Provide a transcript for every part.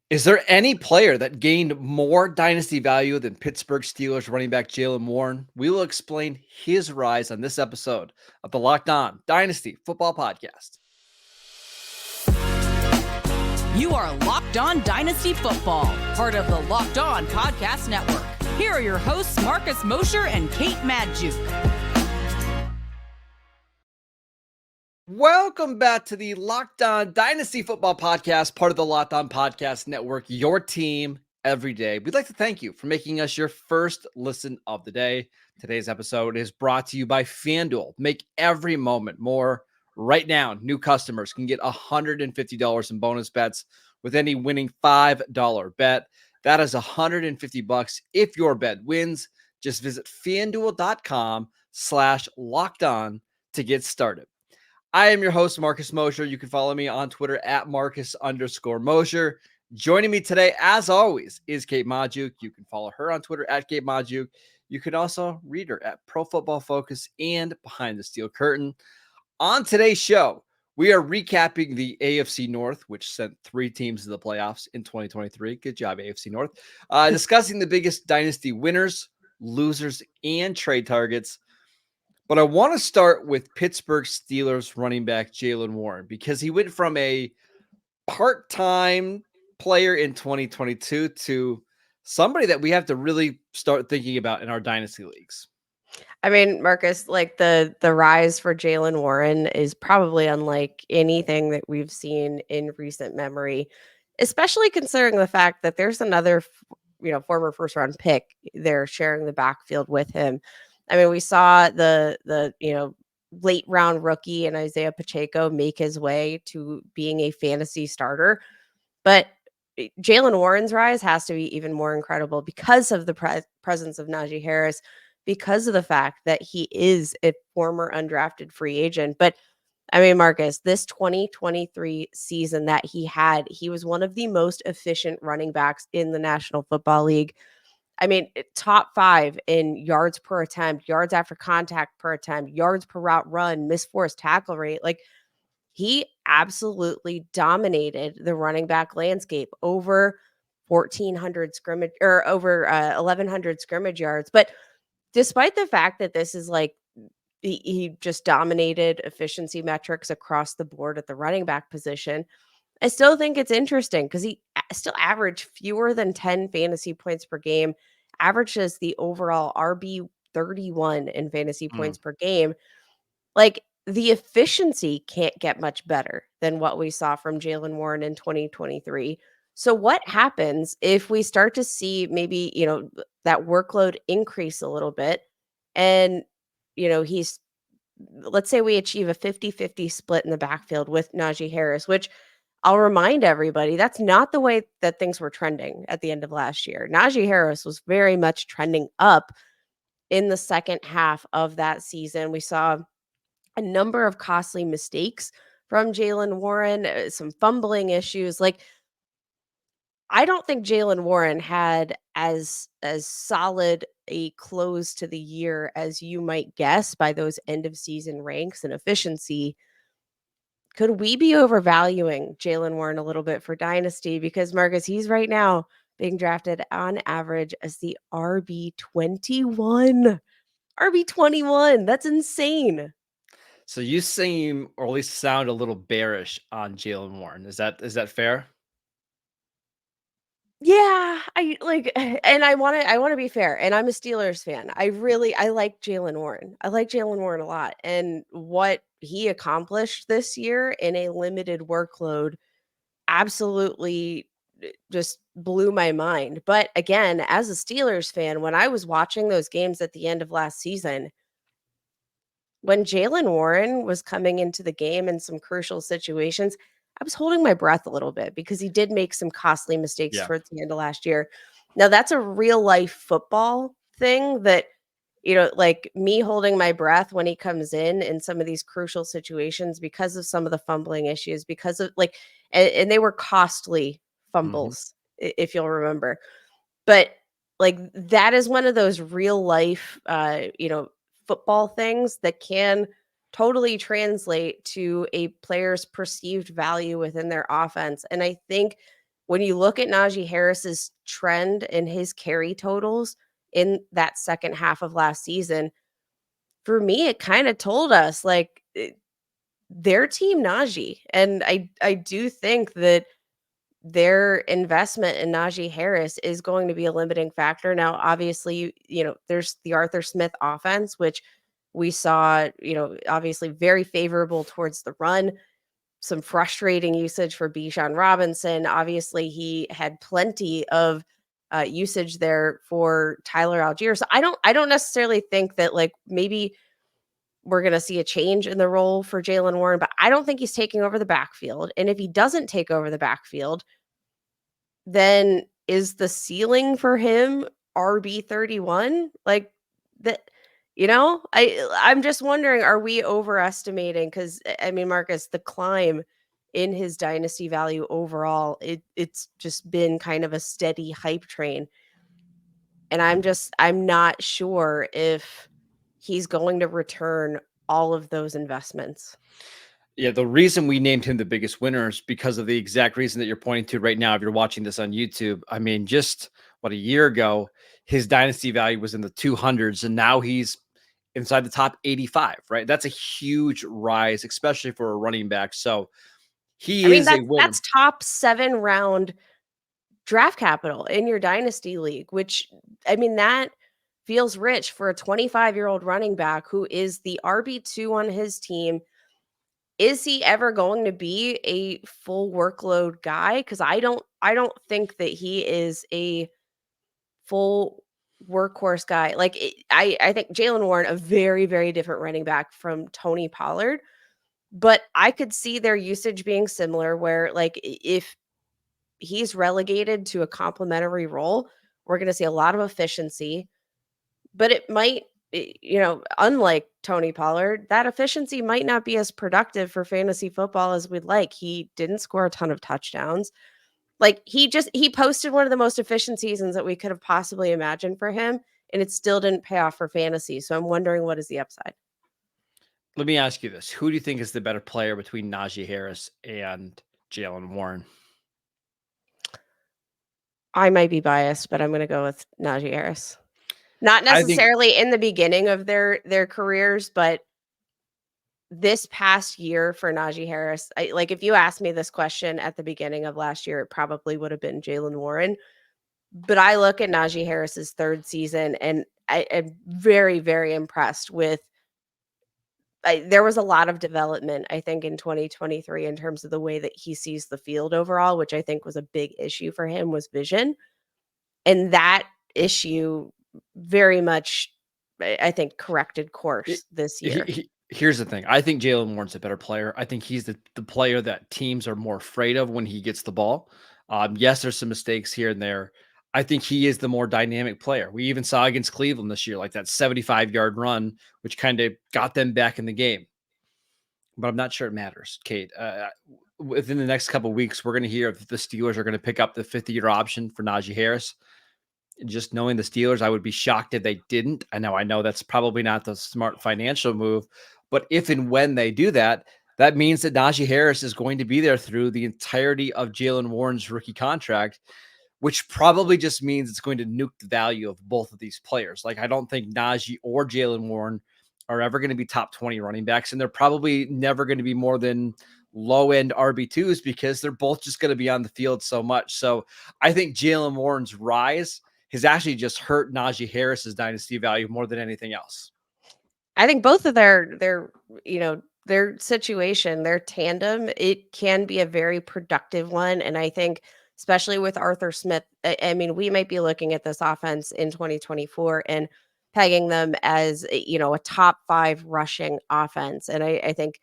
Is there any player that gained more dynasty value than Pittsburgh Steelers running back Jaylen Warren? We will explain his rise on this episode of the Locked On Dynasty Football Podcast. You are Locked On Dynasty Football, part of the Locked On Podcast Network. Here are your hosts, Marcus Mosher and Kate Madjuk. Welcome back to the Locked On Dynasty Football Podcast, part of the Locked On Podcast Network, your team every day. We'd like to thank you for making us your first listen of the day. Today's episode is brought to you by FanDuel. Make every moment more. Right now, new customers can get $150 in bonus bets with any winning $5 bet. That is $150 if your bet wins. Just visit FanDuel.com/lockedon to get started. I am your host, Marcus Mosher. You can follow me on Twitter at Marcus_Mosher. Joining me today, as always, is Kate Madjuk. You can follow her on Twitter at Kate Madjuk. You can also read her at Pro Football Focus and Behind the Steel Curtain. On today's show, we are recapping the AFC North, which sent 3 teams to the playoffs in 2023. Good job, AFC North. Discussing the biggest dynasty winners, losers, and trade targets. But I want to start with Pittsburgh Steelers running back Jaylen Warren because he went from a part-time player in 2022 to somebody that we have to really start thinking about in our dynasty leagues. I mean, Marcus, like the rise for Jaylen Warren is probably unlike anything that we've seen in recent memory, especially considering the fact that there's another, former first round pick they're sharing the backfield with him. I mean, we saw the late round rookie and Isaiah Pacheco make his way to being a fantasy starter, but Jaylen Warren's rise has to be even more incredible because of the presence of Najee Harris, because of the fact that he is a former undrafted free agent. But I mean, Marcus, this 2023 season that he was one of the most efficient running backs in the National Football League. I mean, top 5 in yards per attempt, yards after contact per attempt, yards per route run, missed forced tackle rate. Like, he absolutely dominated the running back landscape, over 1,400 scrimmage or over 1,100 scrimmage yards. But despite the fact that this is like he just dominated efficiency metrics across the board at the running back position, I still think it's interesting because he still averaged fewer than 10 fantasy points per game, averages the overall RB 31 in fantasy points per game. Like, the efficiency can't get much better than what we saw from Jaylen Warren in 2023. So what happens if we start to see maybe, that workload increase a little bit and, let's say we achieve a 50-50 split in the backfield with Najee Harris, which I'll remind everybody, that's not the way that things were trending at the end of last year. Najee Harris was very much trending up in the second half of that season. We saw a number of costly mistakes from Jaylen Warren, some fumbling issues. Like, I don't think Jaylen Warren had as solid a close to the year as you might guess by those end of season ranks and efficiency. Could we be overvaluing Jaylen Warren a little bit for Dynasty? Because, Marcus, he's right now being drafted on average as the RB21. RB21. That's insane. So you seem, or at least sound, a little bearish on Jaylen Warren. Is that fair? Yeah, and I want to be fair, and I'm a Steelers fan. I like Jaylen Warren. I like Jaylen Warren a lot, and what he accomplished this year in a limited workload absolutely just blew my mind. But again, as a Steelers fan, when I was watching those games at the end of last season, when Jaylen Warren was coming into the game in some crucial situations, I was holding my breath a little bit because he did make some costly mistakes towards the end of last year. Now, that's a real life football thing that, like me holding my breath when he comes in some of these crucial situations because of some of the fumbling issues, because of and they were costly fumbles, if you'll remember. But like, that is one of those real life, football things that can totally translate to a player's perceived value within their offense. And I think when you look at Najee Harris's trend and his carry totals in that second half of last season, for me, it kind of told us like their team Najee. And I do think that their investment in Najee Harris is going to be a limiting factor. Now, obviously, there's the Arthur Smith offense, which we saw, obviously very favorable towards the run, some frustrating usage for Bijan Robinson. Obviously, he had plenty of usage there for Tyler Algier. So I don't necessarily think that like maybe we're going to see a change in the role for Jaylen Warren, but I don't think he's taking over the backfield. And if he doesn't take over the backfield, then is the ceiling for him RB31? Like that, I'm just wondering, are we overestimating? Because I mean, Marcus, the climb in his dynasty value overall, it's just been kind of a steady hype train. And I'm not sure if he's going to return all of those investments. Yeah, the reason we named him the biggest winner is because of the exact reason that you're pointing to right now. If you're watching this on YouTube, I mean, just a year ago, his dynasty value was in the 200s, and now he's inside the top 85, right? That's a huge rise, especially for a running back. So he is a winner. That's top 7 round draft capital in your dynasty league, which I mean, that feels rich for a 25-year-old running back who is the RB2 on his team. Is he ever going to be a full workload guy? Because I don't think that he is a full workhorse guy. Like I think Jaylen Warren, a very, very different running back from Tony Pollard, but I could see their usage being similar where like if he's relegated to a complementary role, we're going to see a lot of efficiency, but it might, unlike Tony Pollard, that efficiency might not be as productive for fantasy football as we'd like. He didn't score a ton of touchdowns. Like he posted one of the most efficient seasons that we could have possibly imagined for him, and it still didn't pay off for fantasy. So I'm wondering, what is the upside? Let me ask you this. Who do you think is the better player between Najee Harris and Jaylen Warren? I might be biased, but I'm going to go with Najee Harris. Not necessarily in the beginning of their careers, but this past year for Najee Harris, like if you asked me this question at the beginning of last year, it probably would have been Jaylen Warren. But I look at Najee Harris's third season, and I am very, very impressed with. There was a lot of development, I think, in 2023 in terms of the way that he sees the field overall, which I think was a big issue for him, was vision. And that issue very much, I think, corrected course this year. Here's the thing. I think Jaylen Warren's a better player. I think he's the player that teams are more afraid of when he gets the ball. Yes, there's some mistakes here and there. I think he is the more dynamic player. We even saw against Cleveland this year, like that 75-yard run, which kind of got them back in the game. But I'm not sure it matters, Kate. Within the next couple of weeks, we're going to hear if the Steelers are going to pick up the 50-year option for Najee Harris. Just knowing the Steelers, I would be shocked if they didn't. I know that's probably not the smart financial move, but if and when they do that, that means that Najee Harris is going to be there through the entirety of Jaylen Warren's rookie contract, which probably just means it's going to nuke the value of both of these players. Like, I don't think Najee or Jaylen Warren are ever going to be top 20 running backs, and they're probably never going to be more than low-end RB2s because they're both just going to be on the field so much. So I think Jaylen Warren's rise has actually just hurt Najee Harris's dynasty value more than anything else. I think both of their situation, their tandem, it can be a very productive one. And I think, especially with Arthur Smith, I mean, we might be looking at this offense in 2024 and pegging them as, a top 5 rushing offense. And I think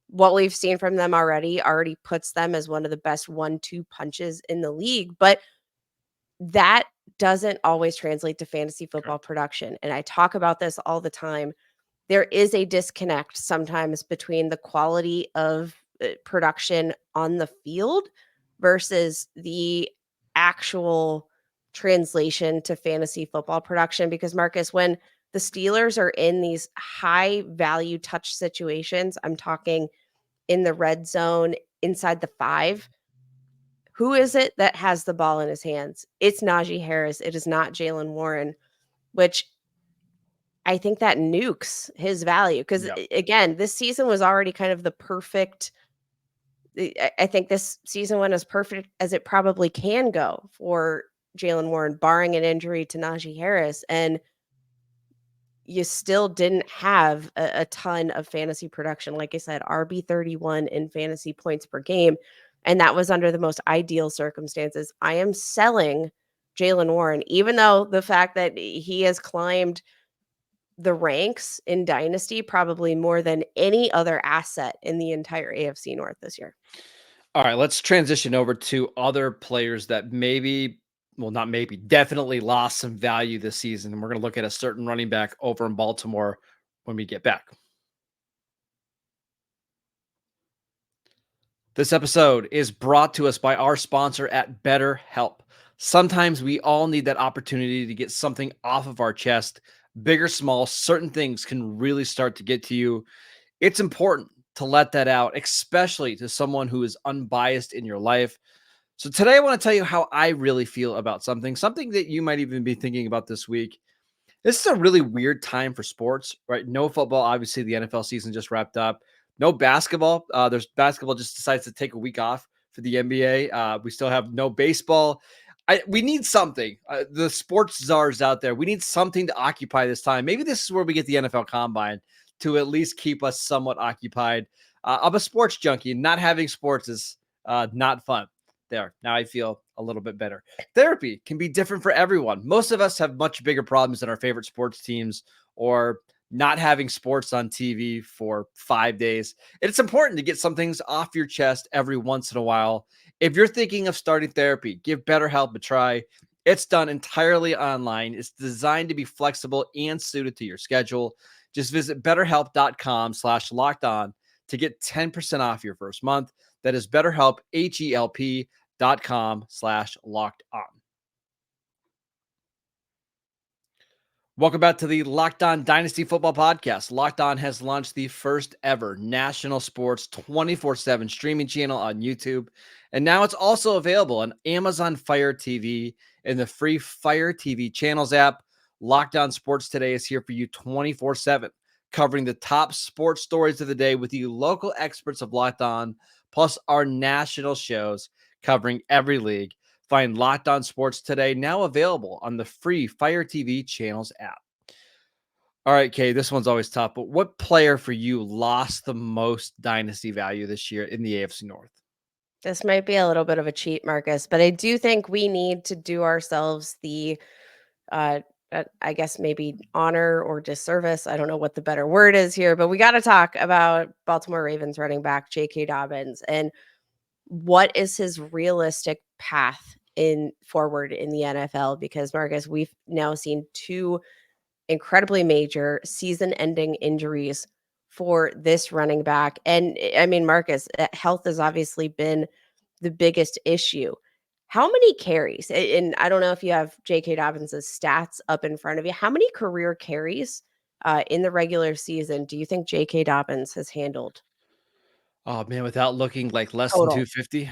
what we've seen from them already puts them as one of the best 1-2 punches in the league. But that doesn't always translate to fantasy football production. And I talk about this all the time. There is a disconnect sometimes between the quality of production on the field versus the actual translation to fantasy football production. Because Marcus, when the Steelers are in these high value touch situations, I'm talking in the red zone, inside the 5, who is it that has the ball in his hands? It's Najee Harris. It is not Jaylen Warren, which I think that nukes his value because, Yep. again, this season was already kind of the perfect. I think this season went as perfect as it probably can go for Jaylen Warren, barring an injury to Najee Harris. And you still didn't have a ton of fantasy production. Like I said, RB31 in fantasy points per game. And that was under the most ideal circumstances. I am selling Jaylen Warren, even though the fact that he has climbed the ranks in Dynasty probably more than any other asset in the entire AFC North this year. All right, let's transition over to other players that definitely lost some value this season. And we're going to look at a certain running back over in Baltimore when we get back. This episode is brought to us by our sponsor at BetterHelp. Sometimes we all need that opportunity to get something off of our chest. Big or small, certain things can really start to get to you. It's important to let that out, especially to someone who is unbiased in your life. So today I want to tell you how I really feel about something that you might even be thinking about this week. This is a really weird time for sports, right? No football. Obviously, the NFL season just wrapped up. No basketball. There's basketball just decides to take a week off for the NBA. We still have no baseball. We need something. The sports czars out there, we need something to occupy this time. Maybe this is where we get the NFL Combine to at least keep us somewhat occupied. I'm a sports junkie. Not having sports is not fun. There. Now I feel a little bit better. Therapy can be different for everyone. Most of us have much bigger problems than our favorite sports teams or not having sports on TV for 5 days. It's important to get some things off your chest every once in a while. If you're thinking of starting therapy, give BetterHelp a try. It's done entirely online. It's designed to be flexible and suited to your schedule. Just visit betterhelp.com/lockedon to get 10% off your first month. That is BetterHelp, HELP.com/locked on. Welcome back to the Locked On Dynasty Football Podcast. Locked On has launched the first ever national sports 24/7 streaming channel on YouTube. And now it's also available on Amazon Fire TV and the free Fire TV channels app. Locked On Sports Today is here for you 24/7, covering the top sports stories of the day with the local experts of Locked On, plus our national shows covering every league. Find Locked On Sports Today now available on the free Fire TV channels app. All right, Kay, this one's always tough, but what player for you lost the most dynasty value this year in the AFC North? This might be a little bit of a cheat, Marcus, but I do think we need to do ourselves the, I guess maybe honor or disservice. I don't know what the better word is here, but we got to talk about Baltimore Ravens running back J.K. Dobbins and what is his realistic path forward in the NFL? Because Marcus, we've now seen two incredibly major season-ending injuries for this running back. And I mean, Marcus, health has obviously been the biggest issue. How many carries? And I don't know if you have J.K. Dobbins' stats up in front of you. How many career carries in the regular season do you think J.K. Dobbins has handled? Oh, man, without looking like less than Total. 250?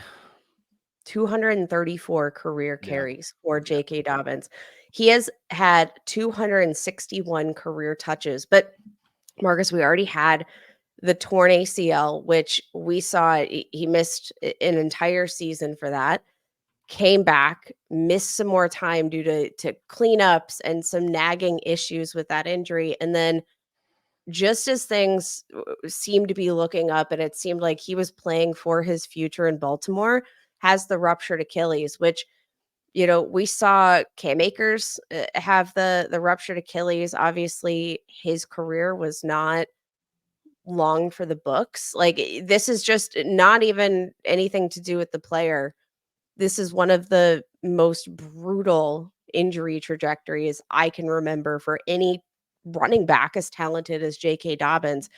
234 career Yeah. carries for Yeah. J.K. Dobbins. He has had 261 career touches, but Marcus, we already had the torn ACL, which we saw he missed an entire season for that. Came back, missed some more time due to cleanups and some nagging issues with that injury, and then just as things seemed to be looking up and it seemed like he was playing for his future in Baltimore, has the ruptured Achilles, which, we saw Cam Akers have the ruptured Achilles. Obviously, his career was not long for the books. Like, this is just not even anything to do with the player. This is one of the most brutal injury trajectories I can remember for any running back as talented as J.K. Dobbins.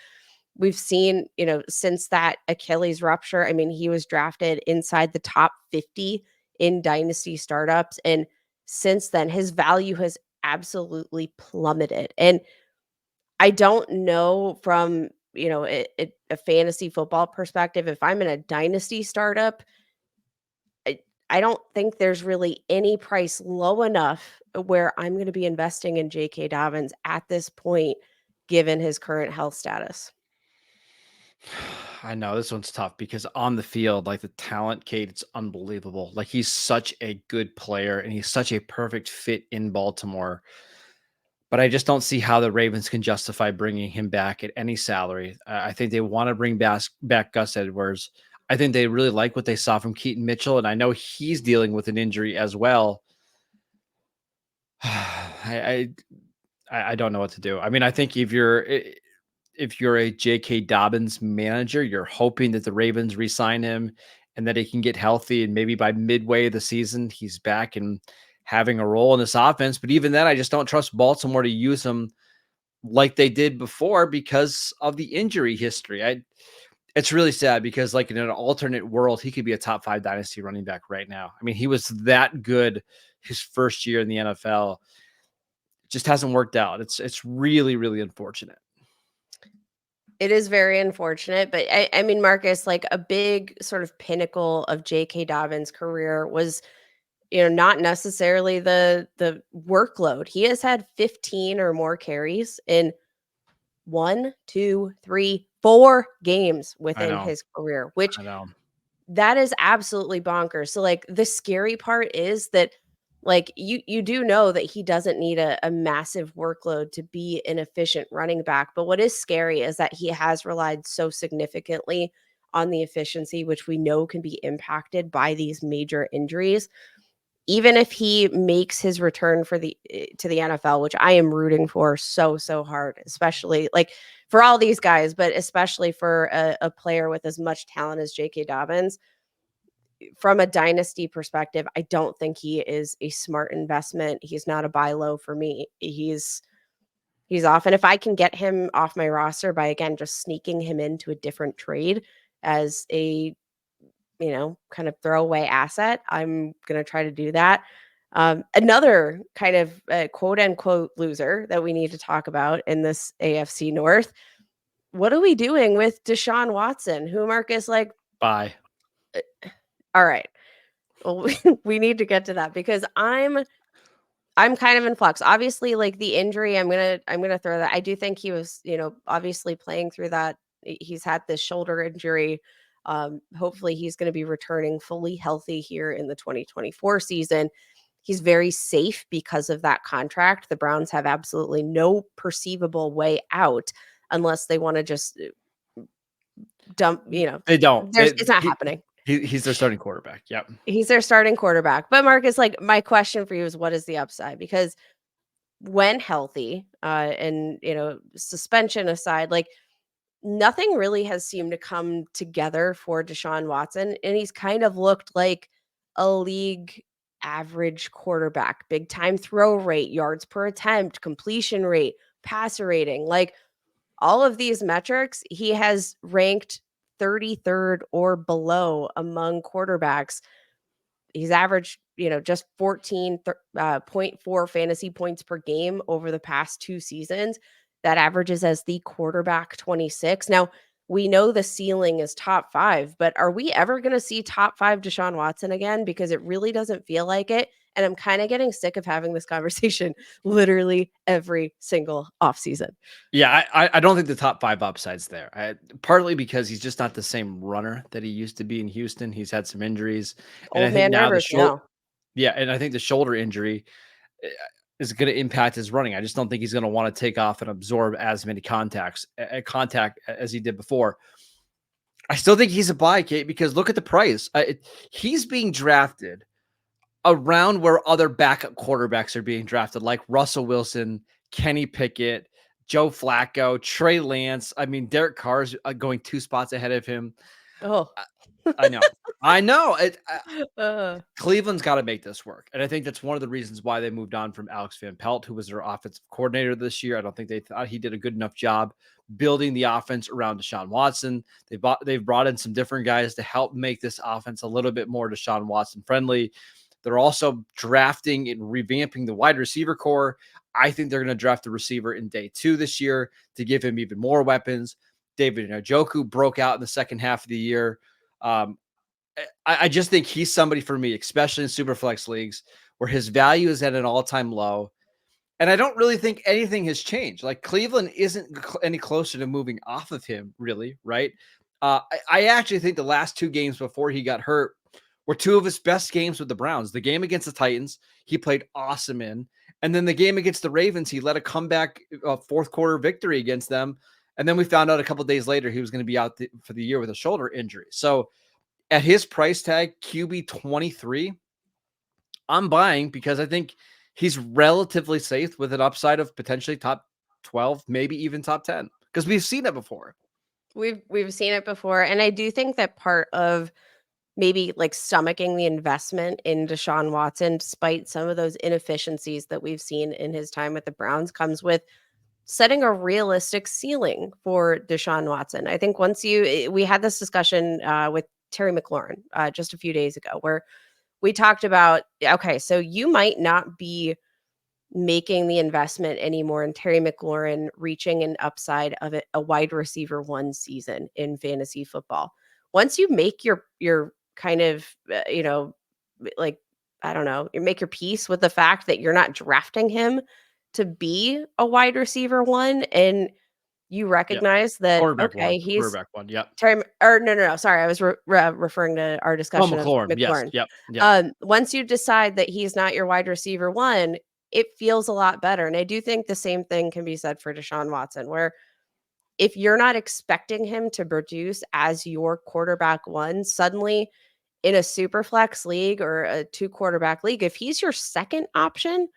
We've seen, since that Achilles rupture, I mean, he was drafted inside the top 50 in dynasty startups. And since then, his value has absolutely plummeted. And I don't know from, a fantasy football perspective, if I'm in a dynasty startup, I don't think there's really any price low enough where I'm going to be investing in J.K. Dobbins at this point, given his current health status. I know this one's tough because on the field, like the talent, Kate, it's unbelievable. Like he's such a good player and he's such a perfect fit in Baltimore. But I just don't see how the Ravens can justify bringing him back at any salary. I think they want to bring back Gus Edwards. I think they really like what they saw from Keaton Mitchell, and I know he's dealing with an injury as well. I don't know what to do. I mean, I think if you're a J.K. Dobbins manager, you're hoping that the Ravens re-sign him and that he can get healthy, and maybe by midway of the season he's back and having a role in this offense. But even then, I just don't trust Baltimore to use him like they did before because of the injury history. It's really sad because, like, in an alternate world, he could be a top 5 dynasty running back right now. I mean, he was that good his first year in the NFL. It just hasn't worked out. It's really, really unfortunate. It is very unfortunate, but I mean, Marcus, like a big sort of pinnacle of J.K. Dobbins' career was, not necessarily the workload. He has had 15 or more carries in 1, 2, 3, 4 games I within know. his career, which I know. that is absolutely bonkers. So, like, the scary part is that, like, you do know that he doesn't need a massive workload to be an efficient running back. But what is scary is that he has relied so significantly on the efficiency, which we know can be impacted by these major injuries. Even if he makes his return to the NFL, which I am rooting for so hard, especially like for all these guys, but especially for a player with as much talent as J.K. Dobbins, from a dynasty perspective, I don't think he is a smart investment. He's not a buy low for me. He's off. And if I can get him off my roster by, again, just sneaking him into a different trade as a, kind of throwaway asset, I'm going to try to do that. Another kind of quote unquote loser that we need to talk about in this AFC North. What are we doing with Deshaun Watson? Who, Marcus, like, Bye. all right. Well, we need to get to that because I'm kind of in flux. Obviously, like the injury, I'm gonna throw that. I do think he was, obviously playing through that. He's had this shoulder injury. Hopefully he's going to be returning fully healthy here in the 2024 season. He's very safe because of that contract. The Browns have absolutely no perceivable way out unless they want to just dump, They don't. it's not happening. He's their starting quarterback. Yep. He's their starting quarterback. But Marcus, like, my question for you is, what is the upside? Because when healthy, and suspension aside, like, nothing really has seemed to come together for Deshaun Watson, and he's kind of looked like a league average quarterback. Big time throw rate, yards per attempt, completion rate, passer rating, like all of these metrics, he has ranked 33rd or below among quarterbacks. He's averaged, just 14.4 fantasy points per game over the past 2 seasons. That averages as the quarterback 26. Now, we know the ceiling is top 5, but are we ever going to see top 5 Deshaun Watson again? Because it really doesn't feel like it. And I'm kind of getting sick of having this conversation literally every single offseason. Yeah, I don't think the top 5 upside's there. Partly because he's just not the same runner that he used to be in Houston. He's had some injuries, and I Old think man now Rivers now. yeah, and I think the shoulder injury is going to impact his running. I just don't think he's going to want to take off and absorb as many contact as he did before. I still think he's a buy, Kate, because look at the price. He's being drafted around where other backup quarterbacks are being drafted, like Russell Wilson, Kenny Pickett, Joe Flacco, Trey Lance. I mean, Derek Carr's going 2 spots ahead of him. Oh, I know. I know. uh, Cleveland's got to make this work. And I think that's one of the reasons why they moved on from Alex Van Pelt, who was their offensive coordinator this year. I don't think they thought he did a good enough job building the offense around Deshaun Watson. They've brought in some different guys to help make this offense a little bit more Deshaun Watson friendly. They're also drafting and revamping the wide receiver core. I think they're going to draft the receiver in day 2 this year to give him even more weapons. David Njoku broke out in the second half of the year. I just think he's somebody for me, especially in super flex leagues, where his value is at an all-time low. And I don't really think anything has changed. Like Cleveland isn't any closer to moving off of him, really, right? I actually think the last 2 games before he got hurt were 2 of his best games with the Browns. The game against the Titans, he played awesome in. And then the game against the Ravens, he led a comeback fourth quarter victory against them. And then we found out a couple days later he was going to be out for the year with a shoulder injury. So at his price tag, QB 23, I'm buying because I think he's relatively safe with an upside of potentially top 12, maybe even top 10, because we've seen it before. We've seen it before. And I do think that part of maybe like stomaching the investment in Deshaun Watson, despite some of those inefficiencies that we've seen in his time with the Browns, comes with setting a realistic ceiling for Deshaun Watson. I think we had this discussion with Terry McLaurin just a few days ago where we talked about, okay, so you might not be making the investment anymore in Terry McLaurin reaching an upside of a wide receiver 1 season in fantasy football. Once you make your kind of, like, I don't know, you make your peace with the fact that you're not drafting him to be a wide receiver 1, and you recognize that, okay, he's Quarterback one. Yep. Terry, or no, sorry, I was referring to our discussion of McLaurin. Yes. McLaurin. Yep. Once you decide that he's not your wide receiver 1, it feels a lot better. And I do think the same thing can be said for Deshaun Watson, where if you're not expecting him to produce as your quarterback 1, suddenly in a super flex league or a 2 quarterback league, if he's your second option,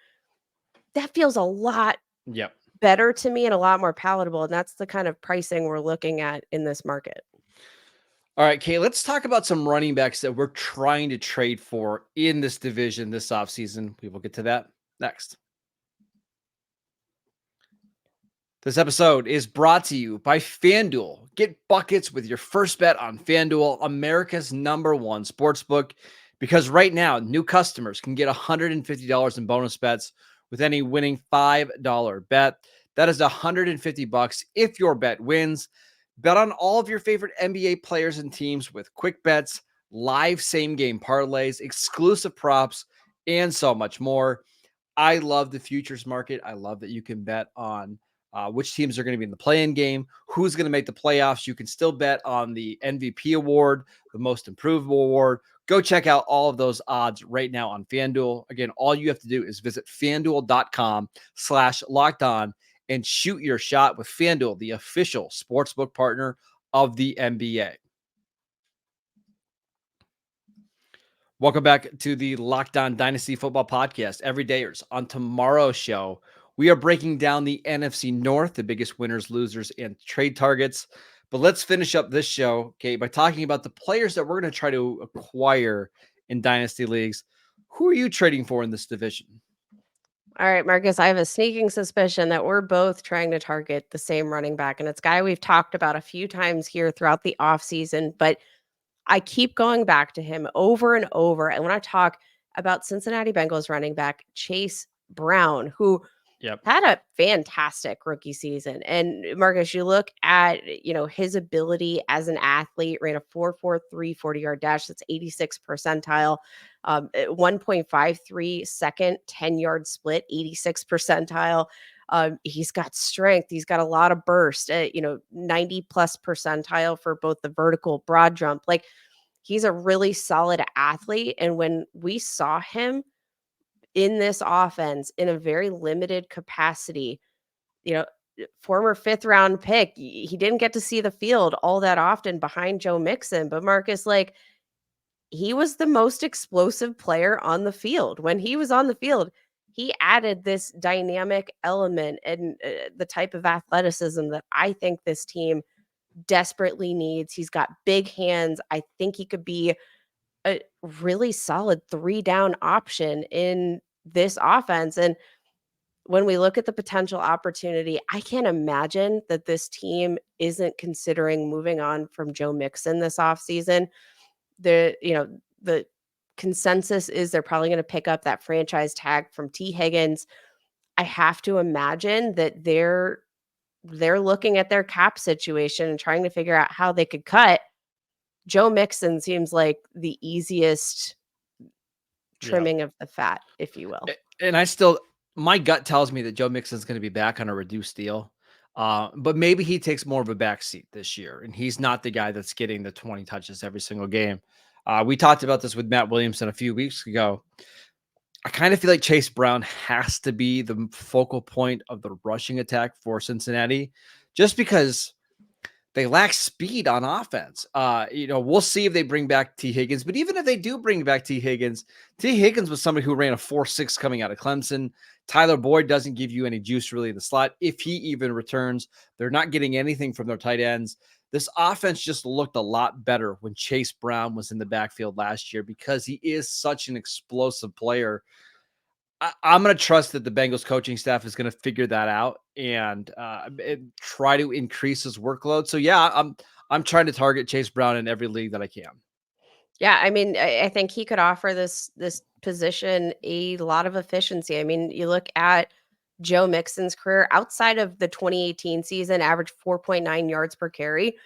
that feels a lot Yep. better to me and a lot more palatable. And that's the kind of pricing we're looking at in this market. All right, Kay, let's talk about some running backs that we're trying to trade for in this division this offseason. We will get to that next. This episode is brought to you by FanDuel. Get buckets with your first bet on FanDuel, America's #1 sportsbook, because right now, new customers can get $150 in bonus bets with any winning $5 bet. That is $150 if your bet wins. Bet on all of your favorite NBA players and teams with quick bets, live same-game parlays, exclusive props, and so much more. I love the futures market. I love that you can bet on which teams are going to be in the play-in game, who's going to make the playoffs. You can still bet on the MVP award, the most improved award. Go check out all of those odds right now on FanDuel. Again, all you have to do is visit FanDuel.com/lockedon and shoot your shot with FanDuel, the official sportsbook partner of the NBA. Welcome back to the Locked On Dynasty Football Podcast. Everydayers, on tomorrow's show, we are breaking down the NFC North, the biggest winners, losers, and trade targets. But let's finish up this show, Kate, by talking about the players that we're going to try to acquire in Dynasty leagues. Who are you trading for in this division? All right, Marcus, I have a sneaking suspicion that we're both trying to target the same running back. And it's a guy we've talked about a few times here throughout the offseason, but I keep going back to him over and over. And when I talk about Cincinnati Bengals running back Chase Brown, who had a fantastic rookie season. And Marcus, you look at, his ability as an athlete, ran a 4.43 40-yard dash. That's 86th percentile. 1.53 second 10-yard split, 86th percentile. He's got strength. He's got a lot of burst, 90 plus percentile for both the vertical broad jump. Like, he's a really solid athlete. And when we saw him in this offense in a very limited capacity, former 5th round pick, he didn't get to see the field all that often behind Joe Mixon. But Marcus, he was the most explosive player on the field. When he was on the field, he added this dynamic element and the type of athleticism that I think this team desperately needs. He's got big hands. I think he could be a really solid 3-down option in this offense. And when we look at the potential opportunity, I can't imagine that this team isn't considering moving on from Joe Mixon this offseason. The consensus is they're probably going to pick up that franchise tag from T. Higgins. I have to imagine that they're looking at their cap situation and trying to figure out how they could cut Joe Mixon seems like the easiest trimming of the fat, if you will. And my gut tells me that Joe Mixon's going to be back on a reduced deal. But maybe he takes more of a back seat this year, and he's not the guy that's getting the 20 touches every single game. We talked about this with Matt Williamson a few weeks ago. I kind of feel like Chase Brown has to be the focal point of the rushing attack for Cincinnati, just because they lack speed on offense. We'll see if they bring back T. Higgins, but even if they do bring back T. Higgins was somebody who ran a 4.6 coming out of Clemson. Tyler Boyd doesn't give you any juice really in the slot. If he even returns, they're not getting anything from their tight ends. This offense just looked a lot better when Chase Brown was in the backfield last year because he is such an explosive player. I'm going to trust that the Bengals coaching staff is going to figure that out and try to increase his workload. So yeah, I'm trying to target Chase Brown in every league that I can. Yeah, I mean, I think he could offer this position a lot of efficiency. I mean, you look at Joe Mixon's career outside of the 2018 season, averaged 4.9 yards per carry.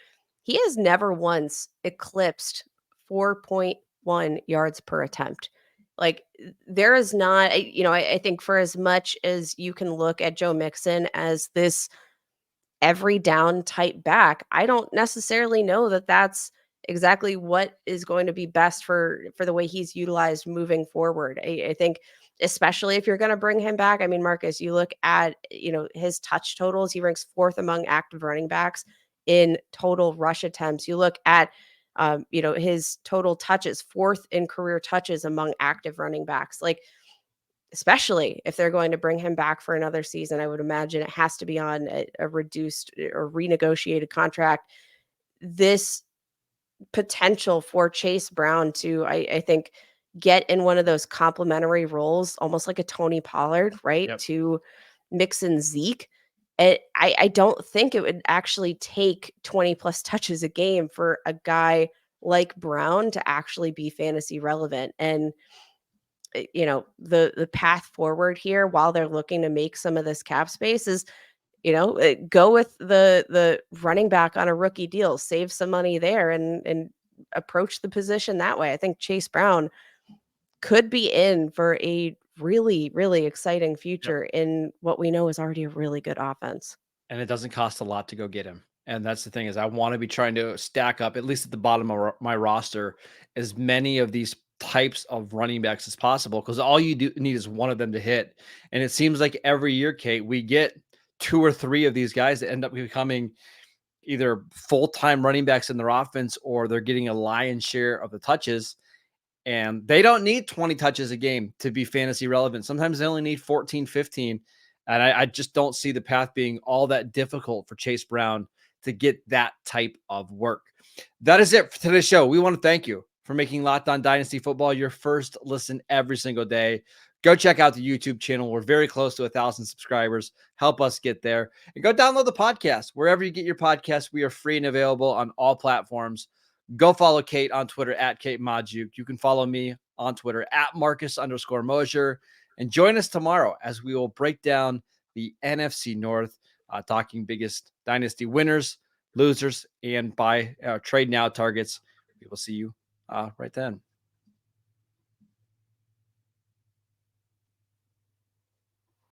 He has never once eclipsed 4.1 yards per attempt. Like there is not, I think for as much as you can look at Joe Mixon as this every down type back, I don't necessarily know that that's exactly what is going to be best for the way he's utilized moving forward. I think especially if you're going to bring him back. I mean, Marcus, you look at, his touch totals, he ranks 4th among active running backs in total rush attempts. You look at his total touches, 4th in career touches among active running backs. Like, especially if they're going to bring him back for another season, I would imagine it has to be on a reduced or renegotiated contract. This potential for Chase Brown to, I think, get in one of those complementary roles, almost like a Tony Pollard, right? Yep. To Mixon Zeke. I don't think it would actually take 20 plus touches a game for a guy like Brown to actually be fantasy relevant. And the path forward here while they're looking to make some of this cap space is, go with the running back on a rookie deal, save some money there and approach the position that way. I think Chase Brown could be in for a really, really exciting future in what we know is already a really good offense. And it doesn't cost a lot to go get him. And that's the thing is I want to be trying to stack up, at least at the bottom of my roster, as many of these types of running backs as possible, because all you need is one of them to hit. And it seems like every year, Kate, we get 2 or 3 of these guys that end up becoming either full-time running backs in their offense or they're getting a lion's share of the touches. And they don't need 20 touches a game to be fantasy relevant. Sometimes they only need 14, 15. And I just don't see the path being all that difficult for Chase Brown to get that type of work. That is it for today's show. We want to thank you for making Locked On Dynasty Football your first listen every single day. Go check out the YouTube channel. We're very close to 1,000 subscribers. Help us get there. And go download the podcast. Wherever you get your podcasts, we are free and available on all platforms. Go follow Kate on Twitter at Kate Majuk. You can follow me on Twitter at Marcus_Mosher. And join us tomorrow as we will break down the NFC North, talking biggest dynasty winners, losers, and buy trade now targets. We will see you right then.